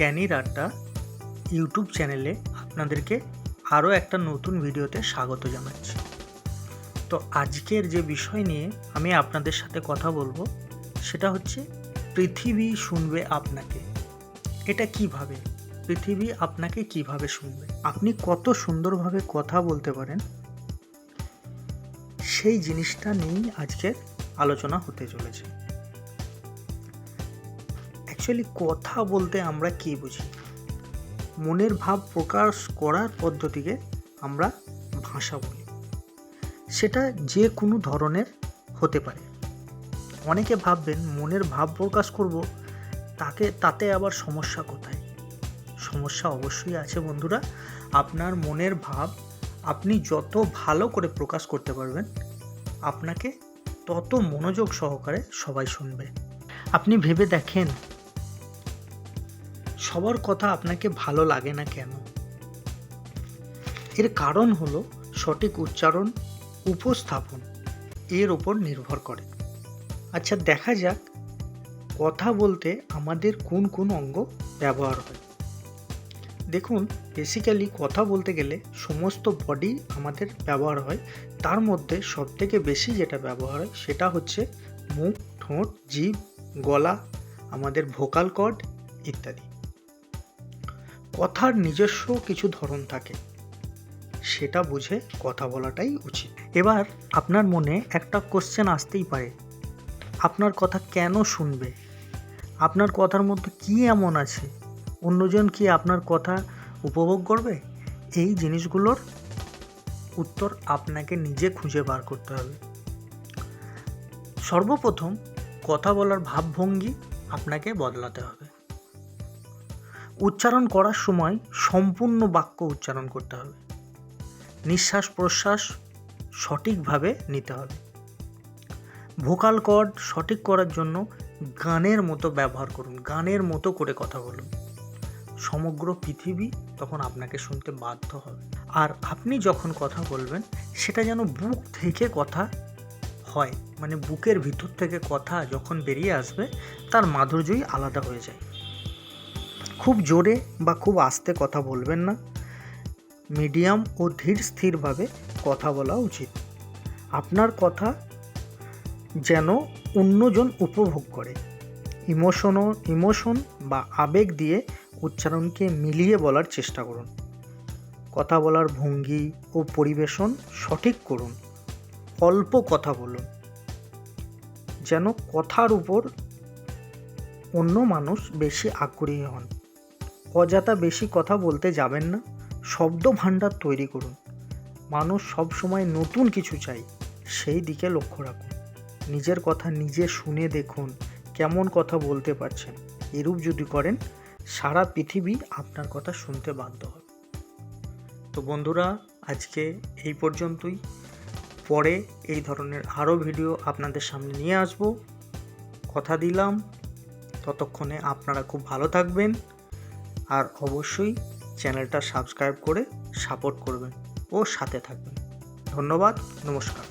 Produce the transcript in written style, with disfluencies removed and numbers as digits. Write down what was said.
জ্ঞানীর আড্ডা ইউটিউব চ্যানেলে আপনাদেরকে আরও একটা নতুন ভিডিওতে স্বাগত জানাচ্ছি। তো আজকের যে বিষয় নিয়ে আমি আপনাদের সাথে কথা বলবো সেটা হচ্ছে পৃথিবী শুনবে আপনাকে। এটা কিভাবে? পৃথিবী আপনাকে কিভাবে শুনবে? আপনি কত সুন্দরভাবে কথা বলতে পারেন সেই জিনিসটা নিয়েই আজকের আলোচনা হতে চলেছে। অ্যাকচুয়ালি কথা বলতে আমরা কী বুঝি? মনের ভাব প্রকাশ করার পদ্ধতিকে আমরা ভাষা বলি। সেটা যে কোনো ধরনের হতে পারে। অনেকে ভাববেন মনের ভাব প্রকাশ করব, তাতে আবার সমস্যা কোথায়? সমস্যা অবশ্যই আছে বন্ধুরা। আপনার মনের ভাব আপনি যত ভালো করে প্রকাশ করতে পারবেন, আপনাকে তত মনোযোগ সহকারে সবাই শুনবে। আপনি ভেবে দেখেন, সবার কথা আপনাকে ভালো লাগে না কেন? এর কারণ হলো সঠিক উচ্চারণ, উপস্থাপন এর ওপর নির্ভর করে। আচ্ছা, দেখা যাক কথা বলতে আমাদের কোন কোন অঙ্গ ব্যবহার হয়। দেখুন, বেসিক্যালি কথা বলতে গেলে সমস্ত বডি আমাদের ব্যবহার হয়। তার মধ্যে সবথেকে বেশি যেটা ব্যবহার হয় সেটা হচ্ছে মুখ, ঠোঁট, জিভ, গলা, আমাদের ভোকাল কর্ড ইত্যাদি। কথার নিজস্ব কিছু ধরন থাকে, সেটা বুঝে কথা বলাটাই উচিত। এবার আপনার মনে একটা কোশ্চেন আসতেই পারে, আপনার কথা কেন শুনবে? আপনার কথার মধ্যে কি এমন আছে? অন্যজন কি আপনার কথা উপভোগ করবে? এই জিনিসগুলোর উত্তর আপনাকে নিজে খুঁজে বার করতে হবে। সর্বপ্রথম কথা বলার ভাবভঙ্গি আপনাকে বদলাতে হবে। উচ্চারণ করার সময় সম্পূর্ণ বাক্য উচ্চারণ করতে হবে। নিঃশ্বাস প্রশ্বাস সঠিকভাবে নিতে হবে। ভোকাল কর্ড সঠিক করার জন্য গানের মতো ব্যবহার করুন, গানের মতো করে কথা বলুন। সমগ্র পৃথিবী তখন আপনাকে শুনতে বাধ্য হবে। আর আপনি যখন কথা বলবেন সেটা যেন বুক থেকে কথা হয়, মানে বুকের ভিতর থেকে কথা যখন বেরিয়ে আসবে তার মাধুর্যই আলাদা হয়ে যায়। খুব জোরে বা খুব আস্তে কথা বলবেন না, মিডিয়াম ও ধীর স্থিরভাবে কথা বলা উচিত। আপনার কথা যেন অন্যজন উপভোগ করে। ইমোশন বা আবেগ দিয়ে উচ্চারণকে মিলিয়ে বলার চেষ্টা করুন। কথা বলার ভঙ্গি ও পরিবেশন সঠিক করুন। অল্প কথা বলুন, যেন কথার উপর অন্য মানুষ বেশি আগ্রহী হন। অযথা বেশি কথা বলতে যাবেন না। শব্দ ভাণ্ডার তৈরি করুন। মানুষ সবসময় নতুন কিছু চায়, সেই দিকে লক্ষ্য রাখুন। নিজের কথা নিজে শুনে দেখুন কেমন কথা বলতে পারছেন। এরূপ যদি করেন, সারা পৃথিবী আপনার কথা শুনতে বাধ্য হবে। তো বন্ধুরা, আজকে এই পর্যন্তই। পরে এই ধরনের আরও ভিডিও আপনাদের সামনে নিয়ে আসব, কথা দিলাম। ততক্ষণে আপনারা খুব ভালো থাকবেন, আর অবশ্যই চ্যানেলটা সাবস্ক্রাইব করে সাপোর্ট করবেন ও সাথে থাকবেন। ধন্যবাদ, নমস্কার।